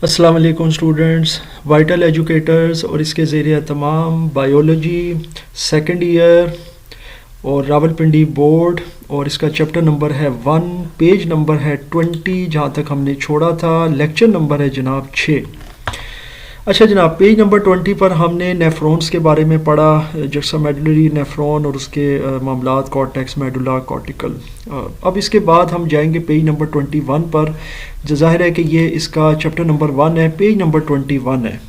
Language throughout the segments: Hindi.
अस्सलाम वालेकुम स्टूडेंट्स, वाइटल एजुकेटर्स और इसके ज़रिए तमाम बायोलॉजी सेकंड ईयर और रावलपिंडी बोर्ड और इसका चैप्टर नंबर है 1, पेज नंबर है 20 जहाँ तक हमने छोड़ा था। लेक्चर नंबर है जनाब 6। अच्छा जनाब, पेज नंबर 20 पर हमने नेफ्रॉन्स के बारे में पढ़ा, जुक्सामेडुलरी नेफ्रॉन और उसके मामलात, कॉर्टेक्स, मेडुला, कॉर्टिकल। अब इसके बाद हम जाएंगे पेज नंबर 21 पर, जो ज़ाहिर है कि ये इसका चैप्टर नंबर 1 है, पेज नंबर 21 है।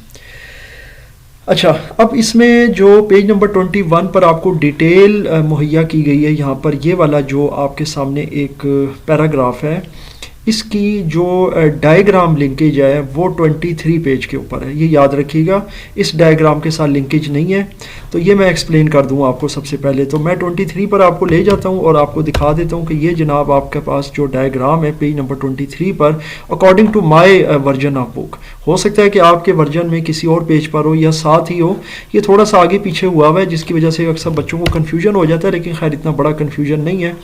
अच्छा, अब इसमें जो पेज नंबर 21 पर आपको डिटेल मुहैया की गई है, यहाँ पर ये वाला जो आपके सामने एक पैराग्राफ है, इसकी जो डायग्राम लिंकेज है वो 23 पेज के ऊपर है। ये याद रखिएगा, इस डायग्राम के साथ लिंकेज नहीं है। तो ये मैं एक्सप्लेन कर दूं आपको। सबसे पहले तो मैं 23 पर आपको ले जाता हूं और आपको दिखा देता हूं कि ये जनाब आपके पास जो डायग्राम है पेज नंबर 23 पर, according to my version of book. हो सकता है कि आपके वर्जन में किसी और पेज पर हो या साथ ही हो, ये थोड़ा सा आगे पीछे हुआ है जिसकी वजह से अक्सर बच्चों को कन्फ्यूजन हो जाता है, लेकिन खैर इतना बड़ा कन्फ्यूजन नहीं है।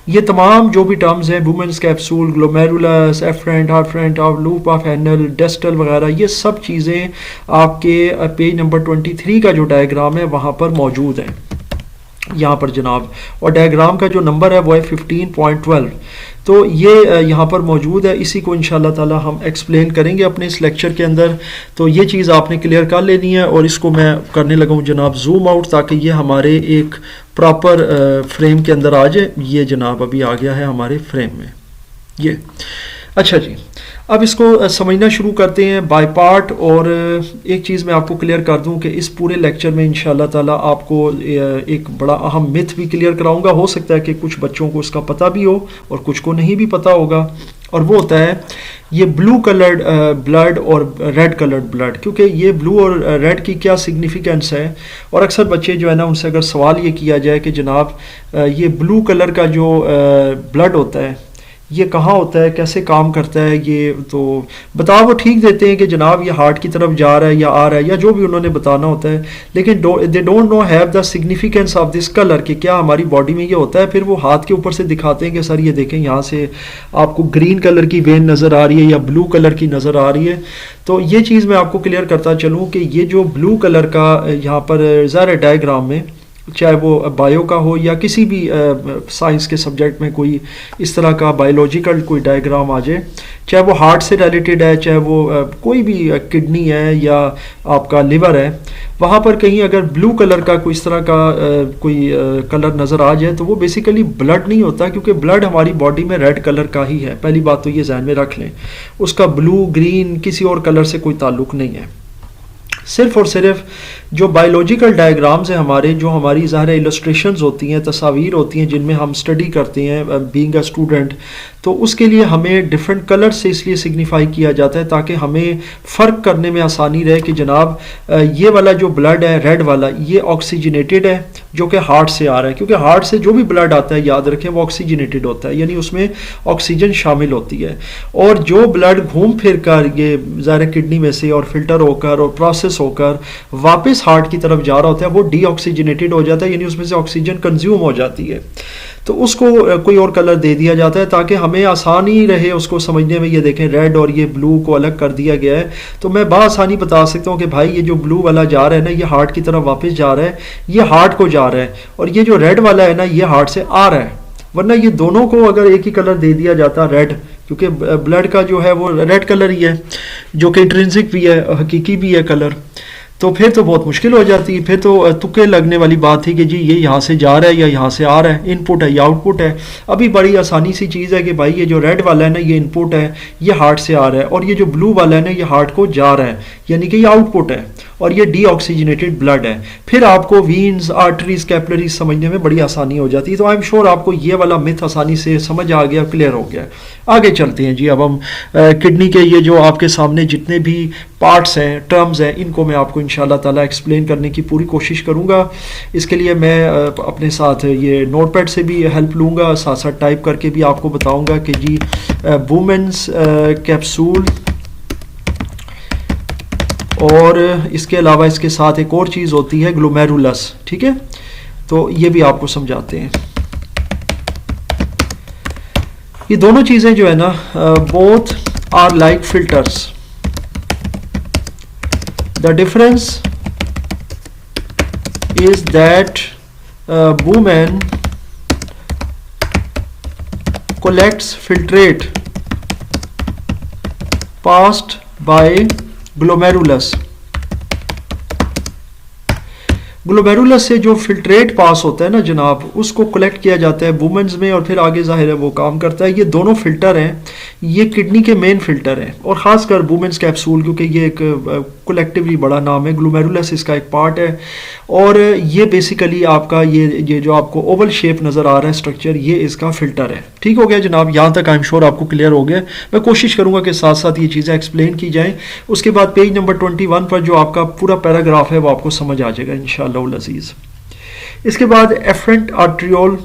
ये तमाम जो भी टर्म्स हैं, Bowman's capsule, glomerulus, afferent, efferent, of loop of Henle, distal वगैरह, ये सब चीज़ें आपके पेज नंबर 23 का जो डायग्राम है वहाँ पर मौजूद हैं यहाँ पर जनाब। और डायग्राम का जो नंबर है वो है 15.12। तो ये यहाँ पर मौजूद है। इसी को इंशाल्लाह ताला हम एक्सप्लेन करेंगे अपने इस लेक्चर के अंदर। तो ये चीज़ आपने क्लियर कर लेनी है और इसको मैं करने लगा हूँ जनाब जूम आउट, ताकि ये हमारे एक प्रॉपर फ्रेम के अंदर आ जाए। ये जनाब अभी आ गया है हमारे फ्रेम में ये। अच्छा जी, अब इसको समझना शुरू करते हैं बाय पार्ट। और एक चीज़ मैं आपको क्लियर कर दूं कि इस पूरे लेक्चर में इंशाल्लाह ताला आपको एक बड़ा अहम मिथ भी क्लियर कराऊंगा। हो सकता है कि कुछ बच्चों को इसका पता भी हो और कुछ को नहीं भी पता होगा, और वो होता है ये ब्लू कलर्ड ब्लड और रेड कलर्ड ब्लड। क्योंकि ये ब्लू और रेड की क्या सिग्निफिकेंस है, और अक्सर बच्चे जो है ना, उनसे अगर सवाल ये किया जाए कि जनाब ये ब्लू कलर का जो ब्लड होता है ये कहाँ होता है, कैसे काम करता है, ये तो बताओ, वो ठीक देते हैं कि जनाब ये हार्ट की तरफ जा रहा है या आ रहा है या जो भी उन्होंने बताना होता है, लेकिन they don't know have the significance of this colour, कि क्या हमारी बॉडी में ये होता है। फिर वो हाथ के ऊपर से दिखाते हैं कि सर ये देखें, यहाँ से आपको ग्रीन कलर की वेन नज़र आ रही है या ब्लू कलर की नज़र आ रही है। तो ये चीज़ मैं आपको क्लियर करता चलूँ कि ये जो ब्लू कलर का यहाँ पर ज़ाहिर डायग्राम में, चाहे वो बायो का हो या किसी भी साइंस के सब्जेक्ट में कोई इस तरह का बायोलॉजिकल कोई डायग्राम आ जाए, चाहे वो हार्ट से रिलेटेड है, चाहे वो कोई भी किडनी है या आपका लिवर है, वहाँ पर कहीं अगर ब्लू कलर का कोई इस तरह का कोई कलर नज़र आ जाए तो वो बेसिकली ब्लड नहीं होता, क्योंकि ब्लड हमारी बॉडी में रेड कलर का ही है। पहली बात तो ये ध्यान में रख लें, उसका ब्लू, ग्रीन, किसी और कलर से कोई ताल्लुक़ नहीं है। सिर्फ और सिर्फ जो बायोलॉजिकल डायग्राम्स हैं हमारे, जो हमारी ज़ाहिर इलस्ट्रेशंस होती हैं, तस्वीर होती हैं जिनमें हम स्टडी करते हैं बीइंग अ स्टूडेंट, तो उसके लिए हमें डिफरेंट कलर से इसलिए सिग्निफाई किया जाता है ताकि हमें फ़र्क करने में आसानी रहे कि जनाब ये वाला जो ब्लड है रेड वाला, ये ऑक्सीजनेटेड है जो कि हार्ट से आ रहा है। क्योंकि हार्ट से जो भी ब्लड आता है, याद रखें, वो ऑक्सीजनेटेड होता है, यानी उसमें ऑक्सीजन शामिल होती है। और जो ब्लड घूम फिर कर ये ज़ाहिर किडनी में से और फिल्टर होकर और प्रोसेस होकर वापस हार्ट की तरफ जा रहा होता है, वो डीऑक्सीजनेटेड हो जाता है, यानी उसमें से ऑक्सीजन कंज्यूम हो जाती है। तो उसको कोई और कलर दे दिया जाता है ताकि हमें आसानी रहे उसको समझने में। ये देखें, रेड और ये ब्लू को अलग कर दिया गया है, तो मैं बआसानी बता सकता हूँ कि भाई ये जो ब्लू वाला जा रहा है ना, ये हार्ट की तरफ वापस जा रहा है, ये हार्ट को जा रहा है, और ये जो रेड वाला है ना, ये हार्ट से आ रहा है। वरना ये दोनों को अगर एक ही कलर दे दिया जाता रेड, क्योंकि ब्लड का जो है वो रेड कलर ही है, जो कि इंट्रिंसिक भी है, हकीकी भी है कलर, तो फिर तो बहुत मुश्किल हो जाती है। फिर तो तुक्के लगने वाली बात थी कि जी ये यहाँ से जा रहा है या यहाँ से आ रहा है, इनपुट है या आउटपुट है। अभी बड़ी आसानी सी चीज़ है कि भाई ये जो रेड वाला है ना, ये इनपुट है, ये हार्ट से आ रहा है, और ये जो ब्लू वाला है ना, ये हार्ट को जा रहा है, यानी कि ये आउटपुट है, और ये डीऑक्सीजनेटेड ब्लड है। फिर आपको वीन्स, आर्टरीज, कैपिलरीज समझने में बड़ी आसानी हो जाती है। तो आई एम श्योर आपको ये वाला मिथ आसानी से समझ आ गया, क्लियर हो गया। आगे चलते हैं जी। अब हम किडनी के ये जो आपके सामने जितने भी पार्ट्स हैं, टर्म्स हैं, इनको मैं आपको इंशाल्लाह ताला एक्सप्लेन करने की पूरी कोशिश करूँगा। इसके लिए मैं अपने साथ ये नोटपैड से भी हेल्प लूँगा, साथ साथ टाइप करके भी आपको बताऊँगा कि जी वुमेन्स कैप्सूल, और इसके अलावा इसके साथ एक और चीज़ होती है ग्लोमेरुलस, ठीक है, तो ये भी आपको समझाते हैं। ये दोनों चीज़ें जो है ना, both are like filters, the difference is that women collects filtrate passed by glomerulus. Glomerulus से जो फिल्ट्रेट पास होता है ना जनाब, उसको कलेक्ट किया जाता है वुमेन्स में और फिर आगे जाहिर है वो काम करता है। ये दोनों फिल्टर हैं, ये किडनी के मेन फिल्टर हैं और ख़ासकर वुमेन्स कैप्सूल, क्योंकि ये एक कलेक्टिवली बड़ा नाम है। ग्लोमेरुलस इसका एक पार्ट है और ये बेसिकली आपका ये जो आपको ओवल शेप नज़र आ रहा है स्ट्रक्चर, ये इसका फिल्टर है। ठीक हो गया जनाब, यहाँ तक आई एम श्योर आपको क्लियर हो गया। मैं कोशिश करूँगा कि साथ साथ ये चीज़ें एक्सप्लेन की जाएँ। उसके बाद पेज नंबर 21 पर जो आपका पूरा पैराग्राफ है वो आपको समझ आ जाएगा इंशाअल्लाह अज़ीज़। इसके बाद एफरेंट आर्ट्रियोल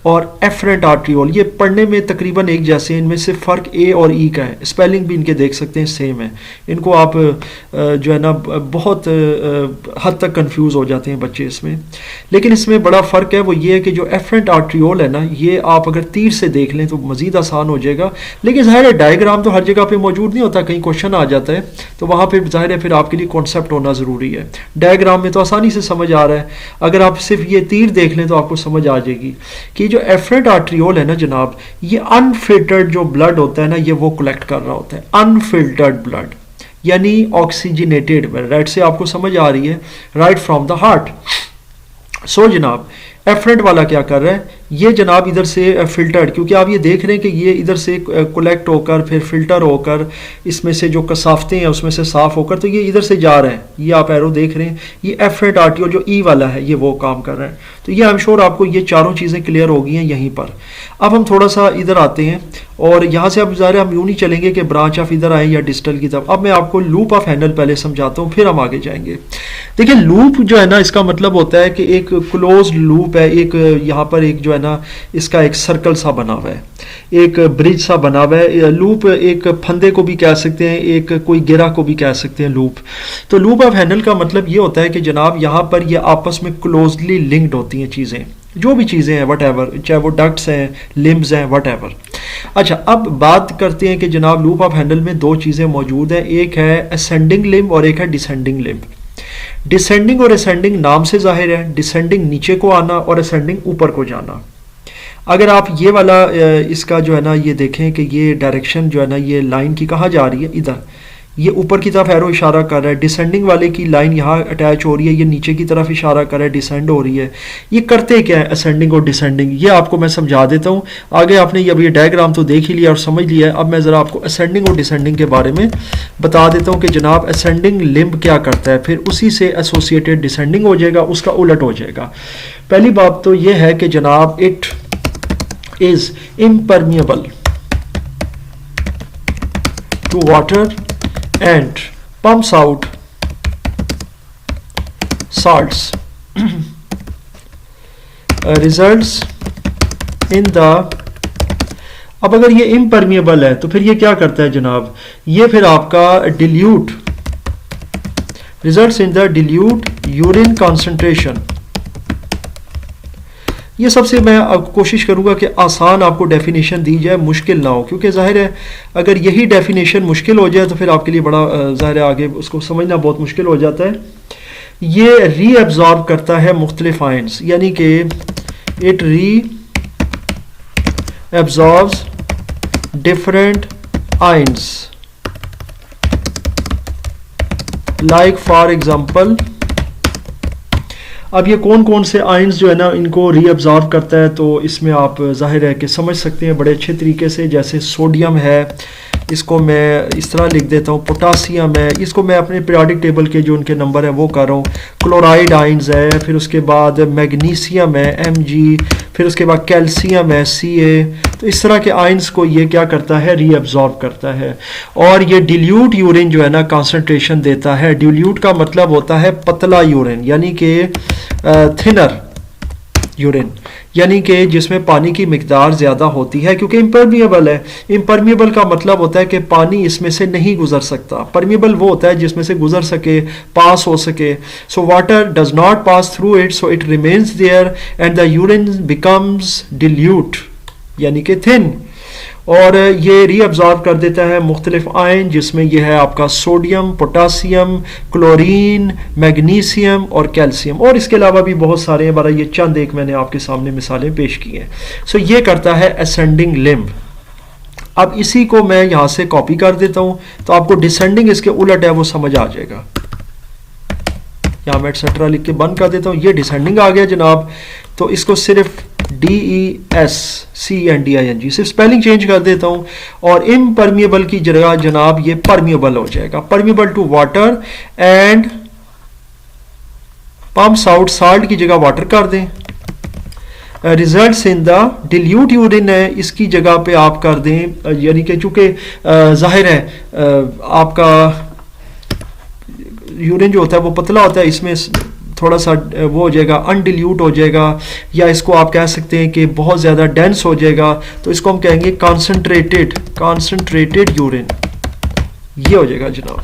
और एफरेंट आर्ट्रियोल, ये पढ़ने में तकरीबन एक जैसे हैं, इनमें से फ़र्क ए और ई का है। स्पेलिंग भी इनके देख सकते हैं सेम है। इनको आप जो है ना बहुत हद तक कंफ्यूज हो जाते हैं बच्चे इसमें, लेकिन इसमें बड़ा फ़र्क है। वो ये है कि जो एफरेंट आर्ट्रियोल है ना, ये आप अगर तीर से देख लें तो मज़ीद आसान हो जाएगा। लेकिन ज़ाहिर है डायग्राम तो हर जगह पे मौजूद नहीं होता, कहीं क्वेश्चन आ जाता है तो वहाँ पर ज़ाहिर है फिर आपके लिए कॉन्सेप्ट होना ज़रूरी है। डायग्राम में तो आसानी से समझ आ रहा है, अगर आप सिर्फ ये तीर देख लें तो आपको समझ आ जाएगी कि जो एफरेंट आर्ट्रियोल है ना जनाब, ये अनफिल्टर्ड जो ब्लड होता है ना, ये वो कलेक्ट कर रहा होता है। अनफिल्टर्ड ब्लड यानी ऑक्सीजनेटेड, राइट से आपको समझ आ रही है, राइट फ्रॉम द हार्ट। सो जनाब एफरेंट वाला क्या कर रहा है, ये जनाब इधर से फिल्टर्ड, क्योंकि आप ये देख रहे हैं कि ये इधर से कलेक्ट होकर फिर फिल्टर होकर इसमें से जो कसाफतें हैं उसमें से साफ होकर तो ये इधर से जा रहे हैं। ये आप एरो देख रहे हैं, ये एफरेंट आर्ट्रियोल जो ई वाला है ये वो काम कर रहा है। तो ये आई एम श्योर आपको ये चारों चीज़ें क्लियर हो गई हैं यहीं पर। अब हम थोड़ा सा इधर आते हैं और यहाँ से अब ज़ाहिर हम यूँ नहीं चलेंगे कि ब्रांच ऑफ इधर आए या डिस्टल की तरफ। अब मैं आपको लूप ऑफ हैंडल पहले समझाता हूँ, फिर हम आगे जाएंगे। देखिए लूप जो है ना, इसका मतलब होता है कि एक क्लोज लूप है, एक यहाँ पर एक जो है ना इसका एक सर्कल सा बना हुआ है, एक ब्रिज सा बना हुआ है। लूप एक फंदे को भी कह सकते हैं, एक कोई गिरा को भी कह सकते हैं लूप। तो लूप ऑफ हैंडल का मतलब ये होता है कि जनाब यहाँ पर ये आपस में क्लोजली लिंक्ड होती हैं चीज़ें, जो भी चीज़ें हैं वट एवर, चाहे वो डक्ट्स हैं, लिम्स हैं, वट एवर। अच्छा अब बात करते हैं कि जनाब लूप ऑफ हैंडल में दो चीज़ें मौजूद हैं, एक है असेंडिंग लिम्ब और एक है डिसेंडिंग लिम्ब। डिसेंडिंग और असेंडिंग नाम से जाहिर है, डिसेंडिंग नीचे को आना और असेंडिंग ऊपर को जाना। अगर आप ये वाला इसका जो है ना ये देखें कि ये डायरेक्शन जो है ना ये लाइन की कहाँ जा रही है, इधर ये ऊपर की तरफ एरो इशारा कर रहा है। डिसेंडिंग वाले की लाइन यहाँ अटैच हो रही है, ये नीचे की तरफ इशारा कर रहा है, डिसेंड हो रही है। ये करते क्या है असेंडिंग और डिसेंडिंग, ये आपको मैं समझा देता हूँ। आगे आपने अब ये डायग्राम तो देख ही लिया और समझ लिया है, अब मैं ज़रा आपको असेंडिंग और डिसेंडिंग के बारे में बता देता हूँ कि जनाब असेंडिंग लिम्ब क्या करता है, फिर उसी से एसोसिएटेड डिसेंडिंग हो जाएगा, उसका उलट हो जाएगा। पहली बात तो ये है कि जनाब it is impermeable to water and pumps out salts results in the। अब अगर ये impermeable है तो फिर ये क्या करता है जनाब, ये फिर आपका dilute results in the dilute urine concentration। ये सबसे मैं कोशिश करूँगा कि आसान आपको डेफिनेशन दी जाए, मुश्किल ना हो, क्योंकि जाहिर है अगर यही डेफिनेशन मुश्किल हो जाए तो फिर आपके लिए बड़ा जाहिर है आगे उसको समझना बहुत मुश्किल हो जाता है। ये रीअब्जॉर्ब करता है मुख्तलिफ आयन्स, यानी कि it reabsorbs different ions, like for example. अब ये कौन कौन से आयन्स जो है ना इनको रीअब्जॉर्ब करता है, तो इसमें आप जाहिर है कि समझ सकते हैं बड़े अच्छे तरीके से। जैसे सोडियम है, इसको मैं इस तरह लिख देता हूँ, पोटासियम है, इसको मैं अपने पीरियोडिक टेबल के जो उनके नंबर है वो कर रहा हूँ। क्लोराइड आयन्स है, फिर उसके बाद मैग्नीशियम है Mg, फिर उसके बाद कैल्शियम है Ca। तो इस तरह के आयन्स को ये क्या करता है, रीअब्जॉर्ब करता है। और ये डिल्यूट यूरिन जो है ना कंसंट्रेशन देता है। डिल्यूट का मतलब होता है पतला यूरिन, यानी कि थिनर यूरिन, यानी कि जिसमें पानी की मिकदार ज़्यादा होती है, क्योंकि इम्परमिएबल है। इम्परमिएबल का मतलब होता है कि पानी इसमें से नहीं गुजर सकता। परमिएबल वो होता है जिसमें से गुजर सके, पास हो सके। So water does not pass through it, so it remains there and the urine becomes dilute, यानी कि थिन। और ये रीअब्जॉर्ब कर देता है मुख्तलिफ आयन, जिसमें ये है आपका सोडियम, पोटासियम, क्लोरीन, मैग्नीशियम और कैल्शियम, और इसके अलावा भी बहुत सारे हैं। बारह ये चंद एक मैंने आपके सामने मिसालें पेश की हैं। सो ये करता है असेंडिंग लिम्ब। अब इसी को मैं यहाँ से कॉपी कर देता हूँ, तो आपको डिसेंडिंग इसके उलट है वो समझ आ जाएगा। यहाँ मैं एटसेट्रा लिख के बंद कर देता हूँ। ये डिसेंडिंग आ गया जनाब, तो इसको सिर्फ DESCENDING सिर्फ स्पेलिंग चेंज कर देता हूँ, और इम्परमिएबल की जगह जनाब ये परमिएबल हो जाएगा। Permeable to water and pumps out, salt की जगह वाटर कर दें। Results in the dilute urine है, इसकी जगह पे आप कर दें, यानी कि चूंकि जाहिर है आपका यूरिन जो होता है वो पतला होता है, इसमें थोड़ा सा वो हो जाएगा, अनडिल्यूट हो जाएगा, या इसको आप कह सकते हैं कि बहुत ज़्यादा डेंस हो जाएगा, तो इसको हम कहेंगे कॉन्सेंट्रेटेड यूरिन, ये हो जाएगा जनाब।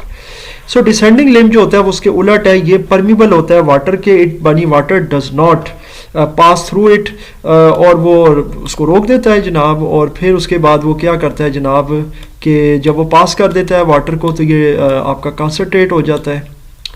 सो डिसेंडिंग लिम्ब जो होता है वो उसके उलट है, ये परमिबल होता है वाटर के, इट बनी water does not pass through it, और वो उसको रोक देता है जनाब। और फिर उसके बाद वो क्या करता है जनाब कि जब वो पास कर देता है वाटर को, तो ये आपका कॉन्सेंट्रेट हो जाता है।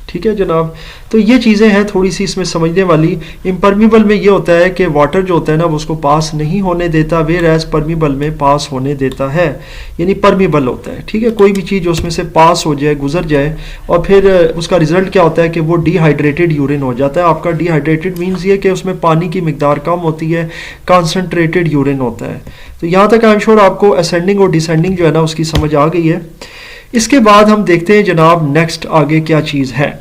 ठीक है जनाब, तो ये चीज़ें हैं थोड़ी सी इसमें समझने वाली। इम्परमिबल में ये होता है कि वाटर जो होता है ना वो उसको पास नहीं होने देता, वेयर एज परमिबल में पास होने देता है, यानी परमिबल होता है। ठीक है, कोई भी चीज़ उसमें से पास हो जाए, गुजर जाए, और फिर उसका रिजल्ट क्या होता है कि वो डिहाइड्रेटेड यूरिन हो जाता है आपका। डिहाइड्रेटेड मीन्स ये कि उसमें पानी की मिकदार कम होती है, कॉन्सेंट्रेटेड यूरिन होता है। तो यहाँ तक आई एम श्योर आपको असेंडिंग और डिसेंडिंग जो है ना उसकी समझ आ गई है। इसके बाद हम देखते हैं जनाब नेक्स्ट आगे क्या चीज़ है।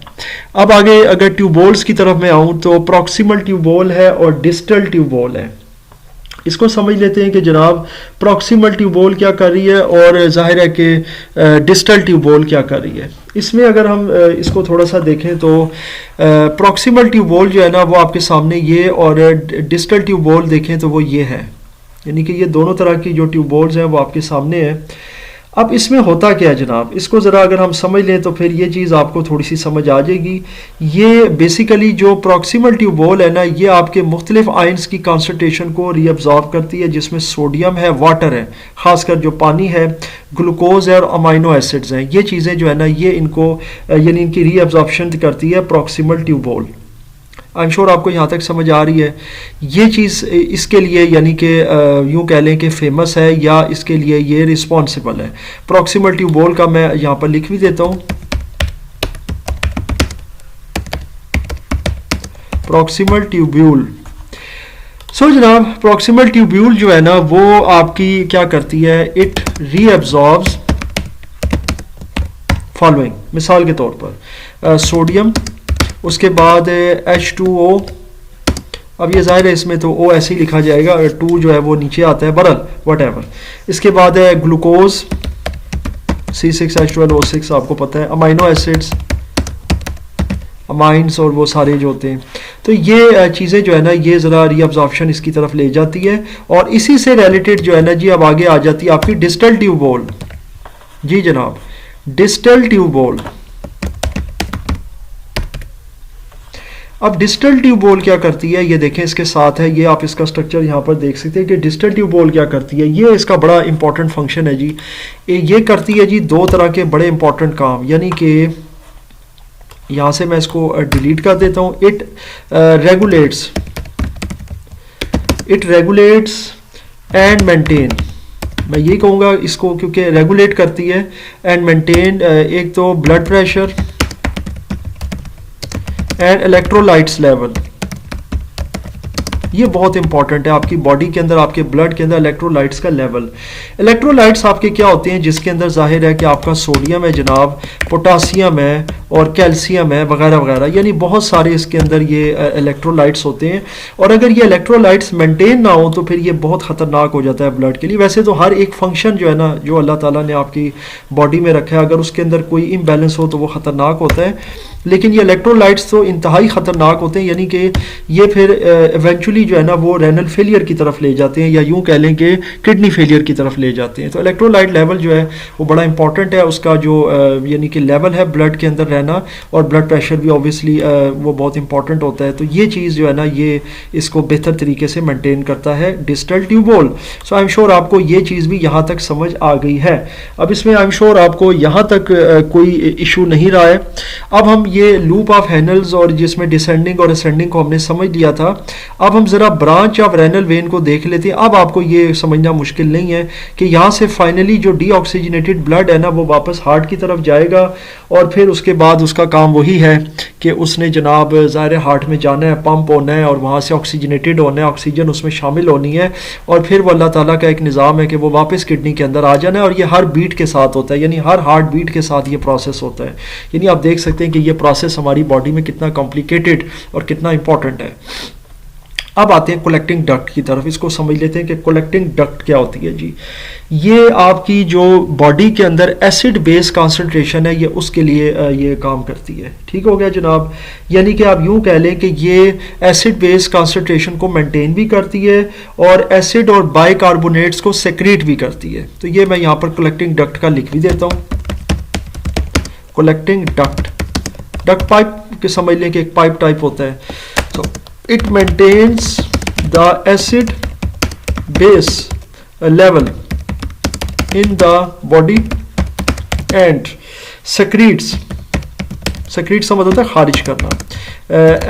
अब आगे अगर ट्यूबोल्स की तरफ मैं आऊँ तो प्रॉक्सिमल ट्यूबोल है और डिस्टल ट्यूबोल है। इसको समझ लेते हैं कि जनाब प्रॉक्सिमल ट्यूबोल क्या कर रही है और जाहिर है कि डिस्टल ट्यूबोल क्या कर रही है। इसमें अगर हम इसको थोड़ा सा देखें तो प्रॉक्सिमल ट्यूबोल जो है ना वो आपके सामने ये, और डिस्टल ट्यूबोल देखें तो वो ये है, यानी कि ये दोनों तरह की जो ट्यूबोल्स हैं वो आपके सामने है। अब इसमें होता क्या है जनाब, इसको ज़रा अगर हम समझ लें तो फिर ये चीज़ आपको थोड़ी सी समझ आ जाएगी। ये बेसिकली जो प्रॉक्सिमल ट्यूबोल है ना, ये आपके मुख्तलिफ आयंस की कॉन्सेंट्रेशन को रीअब्जॉर्ब करती है, जिसमें सोडियम है, वाटर है, ख़ासकर जो पानी है, ग्लूकोज है और अमाइनो एसिड्स हैं। ये चीज़ें जो है ना ये इनको यानी इनकी रीअब्जॉर्प्शन करती है प्रॉक्सिमल ट्यूबोल। आई एम श्योर आपको यहाँ तक समझ आ रही है। ये चीज़ इसके लिए यानी कि यूँ कह लें कि फेमस है, या इसके लिए ये रिस्पॉन्सिबल है। प्रॉक्सिमल ट्यूबोल का मैं यहाँ पर लिख भी देता हूँ, प्रॉक्सिमल ट्यूब्यूल। सो जनाब प्रॉक्सिमल ट्यूब्यूल जो है ना वो आपकी क्या करती है, इट रीअब्जॉर्ब्स फॉलोइंग। मिसाल के तौर पर सोडियम, उसके बाद H2O, अब ये जाहिर है इसमें तो O ऐसे ही लिखा जाएगा, 2 जो है वो नीचे आता है, बरल वट। इसके बाद है ग्लूकोज C6H12O6, आपको पता है, अमाइनो एसिड्स, अमाइंस और वो सारे जो होते हैं। तो ये चीज़ें जो है ना ये ज़रा रीअब्जॉर्प्शन इसकी तरफ ले जाती है, और इसी से रिलेटेड जो है ना जी अब आगे आ जाती है आपकी डिस्टल ट्यूबोल। जी जनाब, डिस्टल ट्यूबोल। अब डिस्टल ट्यूबोल क्या करती है, ये देखें इसके साथ है, ये आप इसका स्ट्रक्चर यहाँ पर देख सकते हैं कि डिस्टल ट्यूबोल क्या करती है। ये इसका बड़ा इंपॉर्टेंट फंक्शन है जी। ये करती है जी दो तरह के बड़े इंपॉर्टेंट काम, यानी कि यहाँ से मैं इसको डिलीट कर देता हूँ। इट रेगुलेट्स एंड मेंटेन, मैं ये कहूँगा इसको, क्योंकि रेगुलेट करती है एंड मेंटेन, एक तो blood pressure and electrolytes level. ये बहुत इंपॉर्टेंट है आपकी बॉडी के अंदर, आपके ब्लड के अंदर इलेक्ट्रोलाइट्स का लेवल। इलेक्ट्रोलाइट्स आपके क्या होते हैं, जिसके अंदर जाहिर है कि आपका सोडियम है जनाब, पोटासियम है और कैल्शियम है वगैरह वगैरह, यानी बहुत सारे इसके अंदर ये इलेक्ट्रोलाइट्स होते हैं। और अगर ये इलेक्ट्रोलाइट्स मेंटेन ना हो तो फिर ये बहुत ख़तरनाक हो जाता है ब्लड के लिए। वैसे तो हर एक फंक्शन जो है ना जो अल्लाह ताला ने आपकी बॉडी में रखा है, अगर उसके अंदर कोई इम्बैलेंस हो तो वो ख़तरनाक होता है, लेकिन ये इलेक्ट्रोलाइट्स तो इंतहाई ख़तरनाक होते हैं, यानी कि ये फिर इवेंचुअली जो है ना वो रेनल फेलियर की तरफ ले जाते हैं, या यूँ कह लें कि किडनी फेलियर की तरफ ले जाते हैं। तो इलेक्ट्रोलाइट लेवल जो है वो बड़ा इंपॉर्टेंट है, उसका जो यानी कि लेवल है ब्लड के अंदर रहना, और ब्लड प्रेशर भी ऑब्वियसली वो बहुत इंपॉर्टेंट होता है। तो ये चीज़ जो है ना ये इसको बेहतर तरीके से मेंटेन करता है distal tubule. So I am sure आपको ये चीज़ भी यहाँ तक समझ आ गई है। अब इसमें आई एम श्योर आपको यहाँ तक कोई इशू नहीं रहा है। अब हम ये लूप ऑफ हैनल्स और जिसमें डिसेंडिंग और असेंडिंग को हमने समझ लिया था, अब हम ज़रा ब्रांच ऑफ रेनल वेन को देख लेते हैं। अब आपको ये समझना मुश्किल नहीं है कि यहाँ से फाइनली जो डीऑक्सीजनेटेड ब्लड है ना वो वापस हार्ट की तरफ जाएगा, और फिर उसके बाद उसका काम वही है कि उसने जनाब ज़ाहिर हार्ट में जाना है, पंप होना है और वहाँ से ऑक्सीजनेटेड होना है, ऑक्सीजन उसमें शामिल होनी है, और फिर वो अल्लाह ताला का एक निज़ाम है कि वो वापस किडनी के अंदर आ जाना है। और ये हर बीट के साथ होता है, यानी हर हार्ट बीट के साथ ये प्रोसेस होता है। यानी आप देख सकते हैं कि ये प्रोसेस हमारी बॉडी में कितना कॉम्प्लिकेटेड और कितना इंपॉर्टेंट है। अब आते हैं कलेक्टिंग डक्ट की तरफ। इसको समझ लेते हैं कि कलेक्टिंग डक्ट क्या होती है जी। ये आपकी जो बॉडी के अंदर एसिड बेस कंसंट्रेशन है ये उसके लिए ये काम करती है। ठीक हो गया जनाब। यानी कि आप यूं कह लें कि ये एसिड बेस कंसंट्रेशन को मेंटेन भी करती है और एसिड और बाइकार्बोनेट्स को सेक्रेट भी करती है। तो ये मैं यहाँ पर कलेक्टिंग डक्ट का लिख भी देता हूँ। कलेक्टिंग डक्ट, डक्ट पाइप के समझ लें कि एक पाइप टाइप होता है। तो it maintains the acid base level in the body and secretes का मतलब होता है खारिज करना,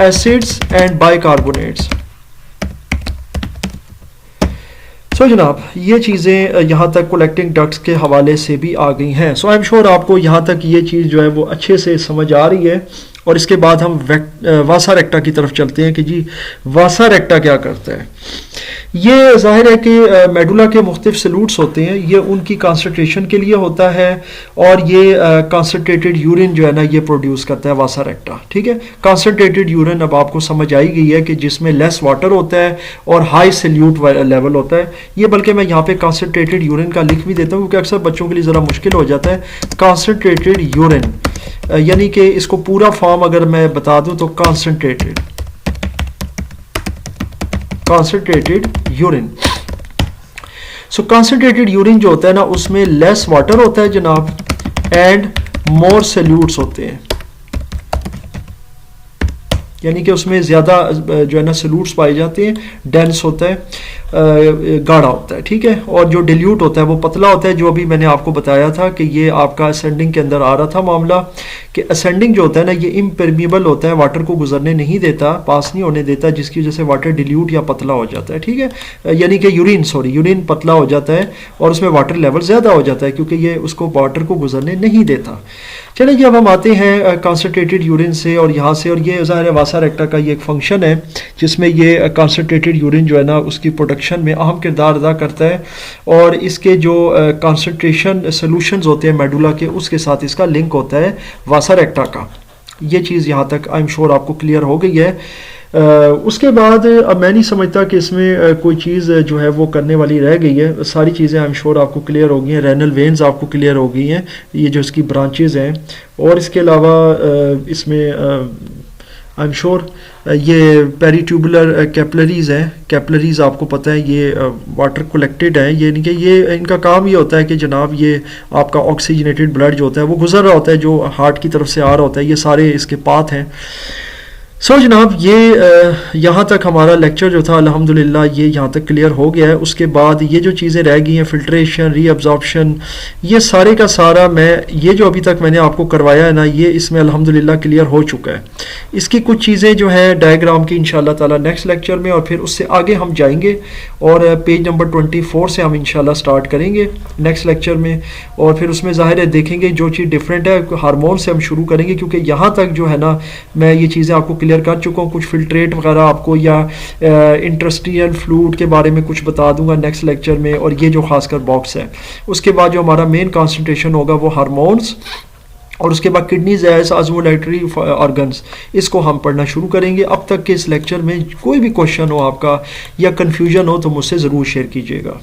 acids and bicarbonates। सो जनाब ये चीज़ें यहाँ तक कलेक्टिंग डक्ट्स के हवाले से भी आ गई हैं। सो आई एम श्योर आपको यहाँ तक ये चीज़ जो है वो अच्छे से समझ आ रही है। और इसके बाद हम वासा रेक्टा की तरफ चलते हैं कि जी वासा रेक्टा क्या करता है। ये जाहिर है कि मेडुला के मुख्तलिफ सल्यूट्स होते हैं, ये उनकी कंसंट्रेशन के लिए होता है, और ये कंसंट्रेटेड यूरिन जो है ना ये प्रोड्यूस करता है वासा रेक्टा। ठीक है, कंसंट्रेटेड यूरिन अब आपको समझ आई गई है कि जिसमें लेस वाटर होता है और हाई सल्यूट लेवल होता है। ये बल्कि मैं यहाँ पे कंसंट्रेटेड यूरिन का लिख भी देता हूँ क्योंकि अक्सर बच्चों के लिए ज़रा मुश्किल हो जाता है। कंसंट्रेटेड यूरिन यानी कि इसको पूरा फॉर्म अगर मैं बता दूं तो कंसंट्रेटेड यूरिन। सो कंसंट्रेटेड यूरिन जो होता है ना उसमें लेस वाटर होता है जनाब एंड मोर सल्यूट्स होते हैं, यानी कि उसमें ज़्यादा जो है ना सल्यूट्स पाए जाते हैं, डेंस होता है, गाढ़ा होता है। ठीक है, और जो डिल्यूट होता है वो पतला होता है, जो अभी मैंने आपको बताया था कि ये आपका असेंडिंग के अंदर आ रहा था मामला कि असेंडिंग जो होता है ना ये इम्परमिएबल होता है, वाटर को गुजरने नहीं देता, पास नहीं होने देता, जिसकी वजह से वाटर डिल्यूट या पतला हो जाता है। ठीक है, यानी कि यूरिन पतला हो जाता है और उसमें वाटर लेवल ज़्यादा हो जाता है क्योंकि ये उसको वाटर को गुजरने नहीं देता। चलिए जी अब हम आते हैं कंसंट्रेटेड यूरिन से और यहाँ से, और ये ज़ाहिर है वासा रेक्टा का ये एक फंक्शन है जिसमें ये कंसंट्रेटेड यूरिन जो है ना उसकी प्रोडक्शन में अहम किरदार अदा करता है, और इसके जो कंसंट्रेशन सोल्यूशंस होते हैं मेडुला के उसके साथ इसका लिंक होता है वासा रेक्टा का। ये चीज़ यहाँ तक आई एम श्योर आपको क्लियर हो गई है। उसके बाद अब मैं नहीं समझता कि इसमें कोई चीज़ जो है वो करने वाली रह गई है। सारी चीज़ें आई एम श्योर आपको क्लियर हो गई हैं। रेनल वेन्स आपको क्लियर हो गई हैं, ये जो इसकी ब्रांचेज़ हैं, और इसके अलावा इसमें आई एम श्योर ये पेरीट्यूबुलर कैपलरीज़ हैं। कैपलरीज़ आपको पता है ये वाटर कलेक्टेड है, यानी कि ये इनका काम ये होता है कि जनाब ये आपका ऑक्सीजनेटेड ब्लड जो होता है वो गुजर रहा होता है, जो हार्ट की तरफ से आ रहा होता है, ये सारे इसके पाथ हैं। सो जनाब ये यहाँ तक हमारा लेक्चर जो था अल्हम्दुलिल्लाह ये यहाँ तक क्लियर हो गया है। उसके बाद ये जो चीज़ें रह गई हैं फिल्ट्रेशन, रीअब्जॉर्प्शन, ये सारे का सारा मैं ये जो अभी तक मैंने आपको करवाया है ना ये इसमें अल्हम्दुलिल्लाह क्लियर हो चुका है। इसकी कुछ चीज़ें जो हैं डायग्राम की इंशाल्लाह ताला नेक्स्ट लेक्चर में, और फिर उससे आगे हम जाएंगे और पेज नंबर 24 से हम इंशाल्लाह स्टार्ट करेंगे नेक्स्ट लेक्चर में, और फिर उसमें ज़ाहिर है देखेंगे जो चीज़ डिफरेंट है हार्मोन से हम शुरू करेंगे, क्योंकि यहाँ तक जो है ना मैं ये चीज़ें आपको क्लियर कर चुका हूँ। कुछ फिल्ट्रेट वगैरह आपको या इंटरेस्टियल फ्लूइड के बारे में कुछ बता दूंगा नेक्स्ट लेक्चर में, और ये जो खासकर बॉक्स है। उसके बाद जो हमारा मेन कंसंट्रेशन होगा वो हार्मोन्स, और उसके बाद किडनीज एज ऑस्मोलेटरी ऑर्गन्स, इसको हम पढ़ना शुरू करेंगे। अब तक के इस लेक्चर में कोई भी क्वेश्चन हो आपका या कन्फ्यूजन हो तो मुझसे ज़रूर शेयर कीजिएगा।